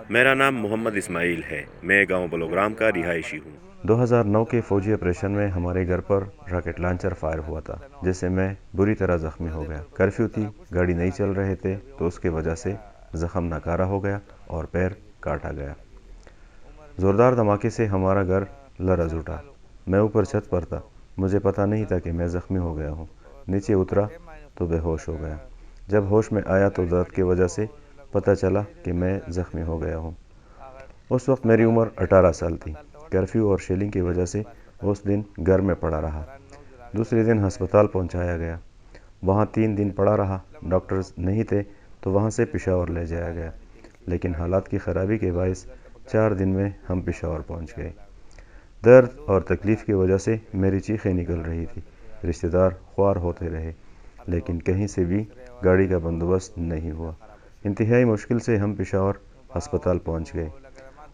میرا نام محمد اسماعیل ہے، میں گاؤں بلوگرام کا رہائشی ہوں۔ 2009 کے فوجی آپریشن میں ہمارے گھر پر راکٹ لانچر فائر ہوا تھا، جس سے میں بری طرح زخمی ہو گیا۔ کرفیو تھی، گاڑی نہیں چل رہے تھے، تو اس کی وجہ سے زخم ناکارہ ہو گیا اور پیر کاٹا گیا۔ زوردار دھماکے سے ہمارا گھر لرز اٹھا۔ میں اوپر چھت پر تھا، مجھے پتہ نہیں تھا کہ میں زخمی ہو گیا ہوں۔ نیچے اترا تو بے ہوش ہو گیا۔ جب ہوش میں آیا تو درد کی وجہ سے پتہ چلا کہ میں زخمی ہو گیا ہوں۔ اس وقت میری عمر 18 سال تھی۔ کرفیو اور شیلنگ کی وجہ سے اس دن گھر میں پڑا رہا۔ دوسرے دن ہسپتال پہنچایا گیا، وہاں 3 دن پڑا رہا۔ ڈاکٹرز نہیں تھے تو وہاں سے پشاور لے جایا گیا، لیکن حالات کی خرابی کے باعث 4 دن میں ہم پشاور پہنچ گئے۔ درد اور تکلیف کی وجہ سے میری چیخیں نکل رہی تھی۔ رشتہ دار خوار ہوتے رہے، لیکن کہیں سے بھی گاڑی کا بندوبست نہیں ہوا۔ انتہائی مشکل سے ہم پشاور ہسپتال پہنچ گئے،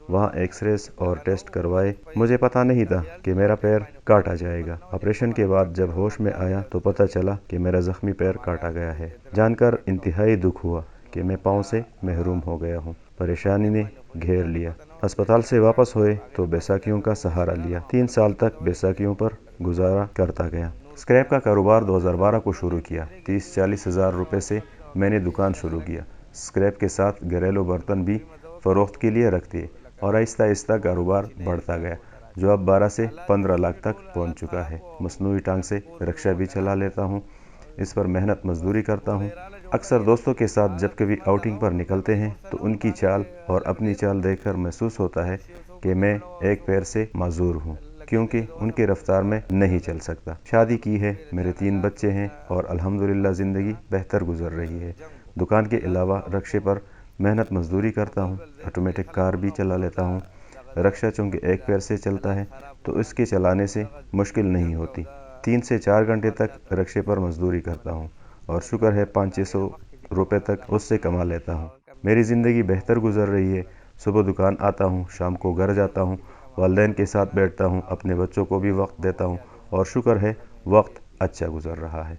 وہاں ایکس ریز اور ٹیسٹ کروائے۔ مجھے پتہ نہیں تھا کہ میرا پیر کاٹا جائے گا۔ آپریشن کے بعد جب ہوش میں آیا تو پتہ چلا کہ میرا زخمی پیر کاٹا گیا ہے۔ جان کر انتہائی دکھ ہوا کہ میں پاؤں سے محروم ہو گیا ہوں۔ پریشانی نے گھیر لیا۔ ہسپتال سے واپس ہوئے تو بیساکھیوں کا سہارا لیا۔ 3 سال تک بیساکھیوں پر گزارا کرتا گیا۔ اسکریپ کا کاروبار 2012 کو شروع کیا۔ 30-40 ہزار روپے سے میں نے دکان شروع کیا۔ اسکریپ کے ساتھ گھریلو برتن بھی فروخت کے لیے رکھ دیے اور آہستہ آہستہ کاروبار بڑھتا گیا، جو اب 12 سے 15 لاکھ تک پہنچ چکا ہے۔ مصنوعی ٹانگ سے رکشہ بھی چلا لیتا ہوں، اس پر محنت مزدوری کرتا ہوں۔ اکثر دوستوں کے ساتھ جب کبھی آؤٹنگ پر نکلتے ہیں تو ان کی چال اور اپنی چال دیکھ کر محسوس ہوتا ہے کہ میں ایک پیر سے معذور ہوں، کیونکہ ان کی رفتار میں نہیں چل سکتا۔ شادی کی ہے، میرے 3 بچے ہیں اور الحمدللہ زندگی بہتر گزر رہی ہے۔ دکان کے علاوہ رکشے پر محنت مزدوری کرتا ہوں، آٹومیٹک کار بھی چلا لیتا ہوں۔ رکشہ چونکہ ایک پیر سے چلتا ہے تو اس کے چلانے سے مشکل نہیں ہوتی۔ 3 سے 4 گھنٹے تک رکشے پر مزدوری کرتا ہوں اور شکر ہے 500-600 روپے تک اس سے کما لیتا ہوں۔ میری زندگی بہتر گزر رہی ہے۔ صبح دکان آتا ہوں، شام کو گھر جاتا ہوں، والدین کے ساتھ بیٹھتا ہوں، اپنے بچوں کو بھی وقت دیتا ہوں اور شکر ہے وقت اچھا گزر رہا ہے۔